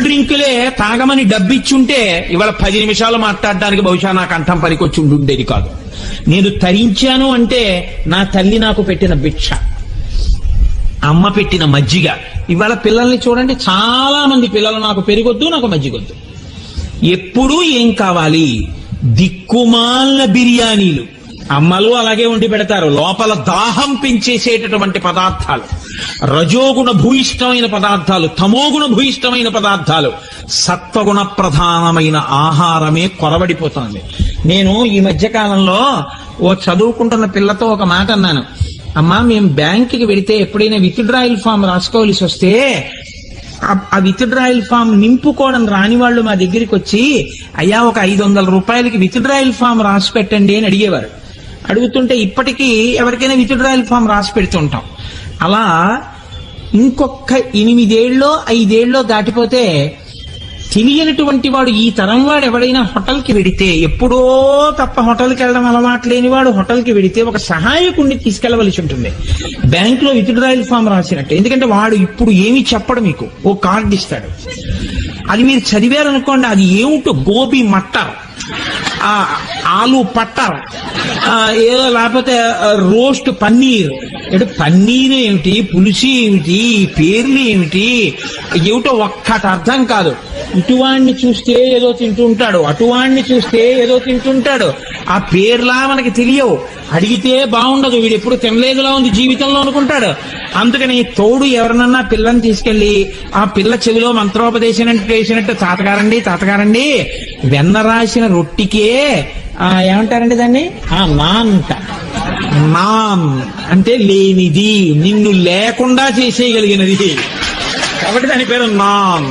డ్రింకులే తాగమని డబ్బిచ్చుంటే ఇవాళ 10 నిమిషాలు మాట్లాడడానికి బహుశా నా కంఠం పనికొచ్చి ఉండేది కాదు. నేను తరించాను అంటే నా తల్లి నాకు పెట్టిన భిక్ష, అమ్మ పెట్టిన మజ్జిగ. ఇవాళ పిల్లల్ని చూడండి, చాలా మంది పిల్లలు నాకు పెరిగొద్దు, నాకు మజ్జిగొద్దు. ఎప్పుడూ ఏం కావాలి? దిక్కుమాలిన బిర్యానీలు. అమ్మలు అలాగే వండి పెడతారు. లోపల దాహం పెంచేసేటటువంటి పదార్థాలు, రజోగుణ భూయిష్టమైన పదార్థాలు, తమోగుణ భూయిష్టమైన పదార్థాలు, సత్వగుణ ప్రధానమైన ఆహారమే కొరవడిపోతుంది. నేను ఈ మధ్య కాలంలో ఓ చదువుకుంటున్న పిల్లతో ఒక మాట అన్నాను. అమ్మా, మేము బ్యాంకుకి వెడితే ఎప్పుడైనా విత్డ్రాయల్ ఫామ్ రాసుకోవాల్సి వస్తే ఆ విత్డ్రాయల్ ఫామ్ నింపుకోవడం రాని వాళ్ళు మా దగ్గరికి వచ్చి, అయ్యా ఒక 500 రూపాయలకి విత్డ్రాయల్ ఫామ్ రాసి పెట్టండి అని అడిగేవారు. అడుగుతుంటే ఇప్పటికీ ఎవరికైనా విత్డ్రాయల్ ఫామ్ రాసి పెడుతుంటాం. అలా ఇంకొక 8 ఏళ్ళో 5 ఏళ్ళో దాటిపోతే తెలియనటువంటి వాడు, ఈ తరం వాడు ఎవడైనా హోటల్కి వెడితే, ఎప్పుడో తప్ప హోటల్కి వెళ్ళడం అలవాటు లేని వాడు హోటల్కి వెడితే ఒక సహాయకుడిని తీసుకెళ్లవలసి ఉంటుంది, బ్యాంకులో విత్డ్రాయల్ ఫామ్ రాసినట్టు. ఎందుకంటే వాడు ఇప్పుడు ఏమి చెప్పడు, మీకు ఓ కార్డు ఇస్తాడు. అది మీరు చదివారనుకోండి, అది ఏమిటో గోబీ మట్టర్, ఆలు పట్టర్, ఏదో లేకపోతే రోస్ట్ పన్నీర్. అంటే పన్నీర్ ఏమిటి, పులుసు ఏమిటి, పేర్లు ఏమిటి, ఏమిటో ఒక్కటి అర్థం కాదు. ఇటువాణ్ణి చూస్తే ఏదో తింటుంటాడు, అటువాణ్ణి చూస్తే ఏదో తింటుంటాడు. ఆ పేర్లా మనకి తెలియవు, అడిగితే బాగుండదు, వీడు ఎప్పుడు తినలేదులా ఉంది జీవితంలో అనుకుంటాడు. అందుకని తోడు ఎవరినన్నా పిల్లని తీసుకెళ్లి ఆ పిల్ల చెవిలో మంత్రోపదేశం చేసినట్టు, తాతగారండి తాతగారండి వెన్న రాసిన రొట్టికే ఏమంటారండి దాన్ని, నాన్ అంట. నాన్ అంటే లేనిది, నిన్ను లేకుండా చేసేయగలిగినది, కాబట్టి దాని పేరు నాన్.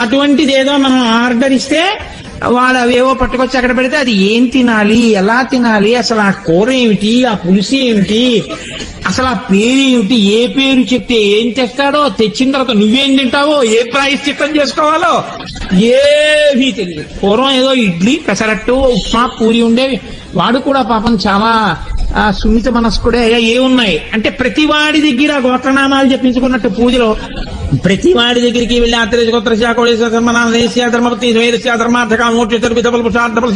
అటువంటిది ఏదో మనం ఆర్డర్ ఇస్తే వాడు అవేవో పట్టుకొచ్చి అక్కడ పెడితే అది ఏం తినాలి, ఎలా తినాలి, అసలు ఆ కూర ఏమిటి, ఆ పులుసు ఏమిటి, అసలు ఆ పేరు ఏమిటి, ఏ పేరు చెప్తే ఏం తెస్తాడో, తెచ్చిన తర్వాత నువ్వేం తింటావో, ఏ ప్రాయశ్చిత్తం చేసుకోవాలో ఏమీ తెలియదు. పూర్వం ఏదో ఇడ్లీ, పెసరట్టు, ఉప్మా, పూరి ఉండేవి. వాడు కూడా పాపం చాలా సున్నిత మనస్కుడే. ఏమున్నాయి అంటే ప్రతి వాడి దగ్గర గోత్రనామాలు చెప్పించుకున్నట్టు పూజలో ప్రతి వాడి దగ్గరికి వెళ్ళి ఆంతరిక గోత్ర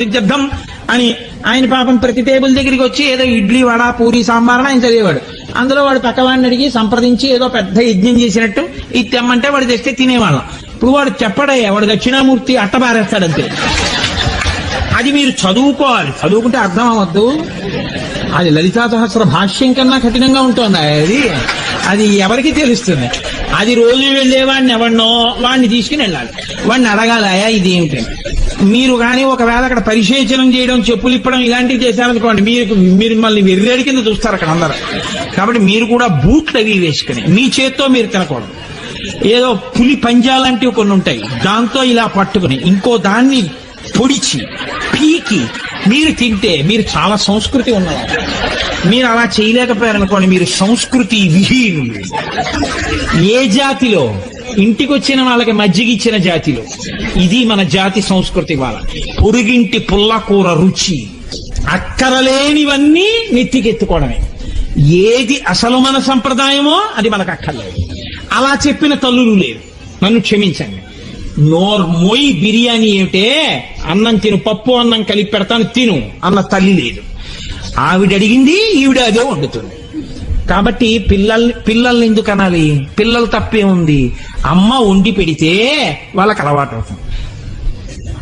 సిద్ధార్థం అని ఆయన పాపం ప్రతి టేబుల్ దగ్గరికి వచ్చి ఏదో ఇడ్లీ, వడ, పూరి, సాంబార్ ఆయన చదివేవాడు. అందులో వాడు పక్కవాడిని అడిగి సంప్రదించి ఏదో పెద్ద యజ్ఞం చేసినట్టు ఇది తెమ్మంటే వాడు తెస్తే తినేవాళ్ళం. ఇప్పుడు వాడు చెప్పడయ్యా, వాడు దక్షిణామూర్తి అట్టబారేస్తాడంతే. అది మీరు చదువుకోవాలి, చదువుకుంటే అర్థం అవ్వద్దు. అది లలితా సహస్ర భాష్యం కన్నా కఠినంగా ఉంటుంది. అది ఎవరికి తెలుస్తుంది? అది రోజు వెళ్ళేవాడిని ఎవరినో వాడిని తీసుకుని వెళ్ళాలి, వాడిని అడగాలయా ఇది ఏమిటి. మీరు కానీ ఒకవేళ అక్కడ పరిశేచనం చేయడం, చెప్పులు ఇప్పడం ఇలాంటివి చేశారనుకోండి, మీరు మళ్ళీ వెర్రేడి కింద చూస్తారు అక్కడ అందరూ. కాబట్టి మీరు కూడా బూట్లు అవి వేసుకుని మీ చేత్తో మీరు తినకూడదు. ఏదో పులి పంజా లాంటివి కొన్ని ఉంటాయి, దాంతో ఇలా పట్టుకుని ఇంకో దాన్ని పొడిచి పీకి మీరు తింటే మీరు చాలా సంస్కృతి ఉన్నవారు. మీరు అలా చేయలేకపోయారనుకోండి, మీరు సంస్కృతి విహీనులు. ఏ జాతిలో ఇంటికి వచ్చిన వాళ్ళకి మజ్జిగ ఇచ్చిన జాతిలో ఇది మన జాతి సంస్కృతి. వాళ్ళ పొరుగింటి పుల్లకూర రుచి, అక్కరలేనివన్నీ నెత్తికెత్తుకోవడమే. ఏది అసలు మన సంప్రదాయమో అది మనకు అక్కర్లేదు. అలా చెప్పిన తల్లులు లేరు, నన్ను క్షమించండి. నోర్మోయి బిర్యానీ ఏమిటే, అన్నం తిను, పప్పు అన్నం కలిపి పెడతాను తిను అన్న తల్లి లేదు. ఆవిడ అడిగింది ఈవిడ అదే వండుతుంది. కాబట్టి పిల్లల్ని ఎందుకు అనాలి? పిల్లలు తప్పే ఉంది, అమ్మ వండి పెడితే వాళ్ళకి అలవాటు అవుతుంది.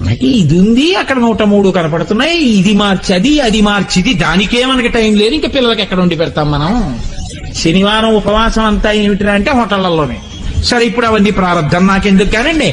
మనకి ఇది ఉంది, అక్కడ 103 కనపడుతున్నాయి, ఇది మార్చి అది మార్చిది, దానికే మనకి టైం లేదు. ఇంకా పిల్లలకి ఎక్కడ వండి పెడతాం మనం? శనివారం ఉపవాసం అంతా ఏమిటిరా అంటే హోటళ్లలోనే. సరే, ఇప్పుడు అవన్నీ ప్రారంభం నాకెందుకు కానండి.